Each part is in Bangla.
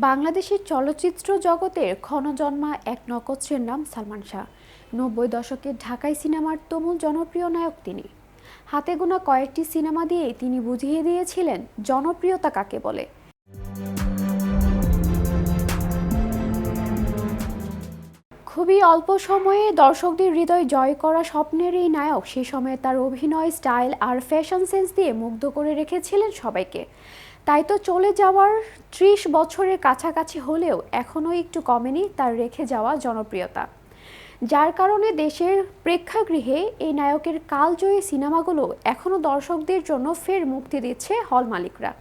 বাংলাদেশের চলচ্চিত্র জগতের ক্ষণজন্মা এক নক্ষত্রের নাম সালমান শাহ। 90 দশকের ঢাকাই সিনেমার তুমুল জনপ্রিয় নায়ক তিনি। হাতে গোনা কয়েকটি সিনেমা দিয়েই তিনি বুঝিয়ে দিয়েছিলেন জনপ্রিয়তা কাকে বলে। খুবই অল্প সময়ে দর্শকদের হৃদয় জয় করা স্বপ্নের এই নায়ক সে সময়ে তার অভিনয় স্টাইল আর ফ্যাশন সেন্স দিয়ে মুগ্ধ করে রেখেছিলেন সবাইকে। তাই তো চলে যাওয়ার 30 বছরের কাছাকাছি হলেও এখনও একটু কমেনি তার রেখে যাওয়া জনপ্রিয়তা, যার কারণে দেশের প্রেক্ষাগৃহে এই নায়কের কালজয়ী সিনেমাগুলো এখনও দর্শকদের জন্য ফের মুক্তি দিচ্ছে হল মালিকরা।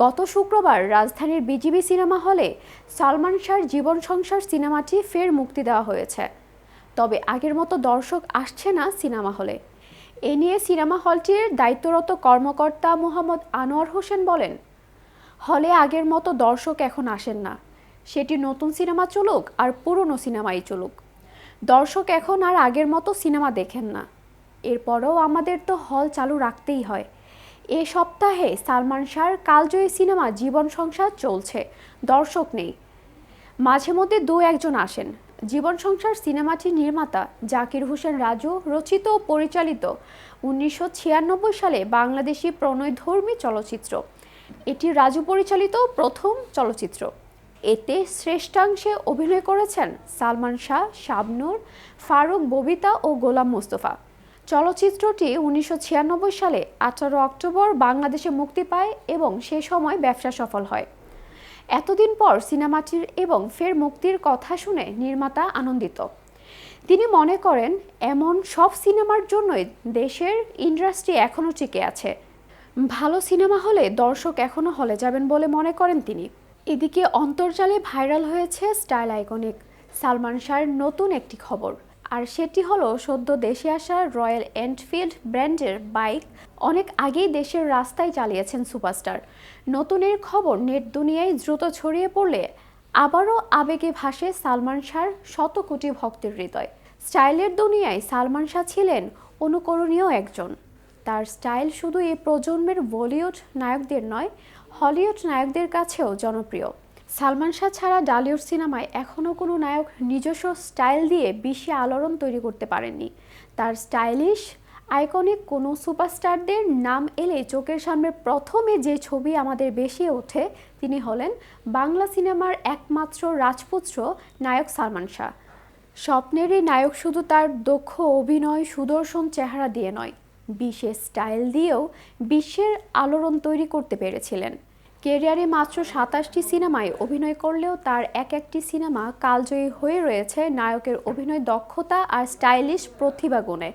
গত শুক্রবার রাজধানীর বিজিবি সিনেমা হলে সালমান শাহর জীবন সংসার সিনেমাটি ফের মুক্তি দেওয়া হয়েছে। তবে আগের মতো দর্শক আসছে না সিনেমা হলে। এ নিয়ে সিনেমা হলটির দায়িত্বরত কর্মকর্তা মোহাম্মদ আনোয়ার হোসেন বলেন, হলে আগের মতো দর্শক এখন আসেন না। সেটি নতুন সিনেমা চলুক আর পুরনো সিনেমাই চলুক, দর্শক এখন আর আগের মতো সিনেমা দেখেন না। এরপরেও আমাদের তো হল চালু রাখতেই হয়। এ সপ্তাহে সালমান শাহর কালজয়ী সিনেমা জীবন সংসার চলছে, দর্শক নেই। মাঝে মধ্যে দু একজন আসেন। জীবন সংসার সিনেমাটির নির্মাতা জাকির হোসেন রাজু রচিত ও পরিচালিত 1996 সালে বাংলাদেশি প্রণয়ধর্মী চলচ্চিত্র। এটি রাজু পরিচালিত প্রথম চলচ্চিত্র। এতে শ্রেষ্ঠাংশে অভিনয় করেছেন সালমান শাহ, শাবনূর, ফারুক, ববিতা ও গোলাম মোস্তফা। চলচ্চিত্রটি 1996 সালে 18 অক্টোবর বাংলাদেশে মুক্তি পায় এবং সে সময় ব্যবসা সফল হয়। এতদিন পর সিনেমাটির এবং ফের মুক্তির কথা শুনে নির্মাতা আনন্দিত। তিনি মনে করেন এমন সব সিনেমার জন্যই দেশের ইন্ডাস্ট্রি এখনও টিকে আছে। ভালো সিনেমা হলে দর্শক এখনও হলে যাবেন বলে মনে করেন তিনি। এদিকে অন্তর্জালে ভাইরাল হয়েছে স্টাইল আইকনিক সালমান শাহর নতুন একটি খবর, আর সেটি হলো সদ্য দেশে আসা রয়্যাল এনফিল্ড ব্র্যান্ডের বাইক অনেক আগেই দেশের রাস্তায় চালিয়েছেন সুপারস্টার। নতুনের খবর নেট দুনিয়ায় দ্রুত ছড়িয়ে পড়লে আবারও আবেগে ভাসে সালমান শাহর শত কোটি ভক্তের হৃদয়। স্টাইলের দুনিয়ায় সালমান শাহ ছিলেন অনুকরণীয় একজন। তার স্টাইল শুধু এই প্রজন্মের বলিউড নায়কদের নয়, হলিউড নায়কদের কাছেও জনপ্রিয়। সালমান শাহ ছাড়া ডালিউড সিনেমায় এখনও কোনো নায়ক নিজস্ব স্টাইল দিয়ে বিশ্বে আলোড়ন তৈরি করতে পারেননি। তার স্টাইলিশ আইকনিক কোনো সুপারস্টারদের নাম এলে চোখের সামনে প্রথমে যে ছবি আমাদের বেশি ওঠে তিনি হলেন বাংলা সিনেমার একমাত্র রাজপুত্র নায়ক সালমান শাহ। স্বপ্নের এই নায়ক শুধু তার দক্ষ অভিনয়, সুদর্শন চেহারা দিয়ে নয়, বিশেষ স্টাইল দিয়েও বিশ্বের আলোড়ন তৈরি করতে পেরেছিলেন। ক্যারিয়ারে মাত্র 27টি সিনেমায় অভিনয় করলেও তার এক একটি সিনেমা কালজয়ী হয়ে রয়েছে নায়কের অভিনয় দক্ষতা আর স্টাইলিশ প্রতিভা গুণে।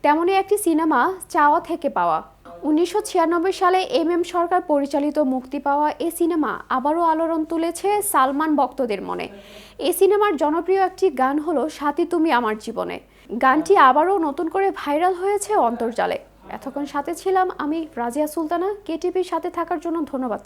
তেমনই একটি সিনেমা চাওয়া থেকে পাওয়া। 1996 সালে এম সরকার পরিচালিত মুক্তি পাওয়া এ সিনেমা আবারও আলোড়ন তুলেছে সালমান ভক্তদের মনে। এ সিনেমার জনপ্রিয় একটি গান হলো সাথী তুমি আমার জীবনে। গানটি আবারও নতুন করে ভাইরাল হয়েছে অন্তর্জালে। এতক্ষণ সাথে ছিলাম আমি রাজিয়া সুলতানা। কেটিভির সাথে থাকার জন্য ধন্যবাদ।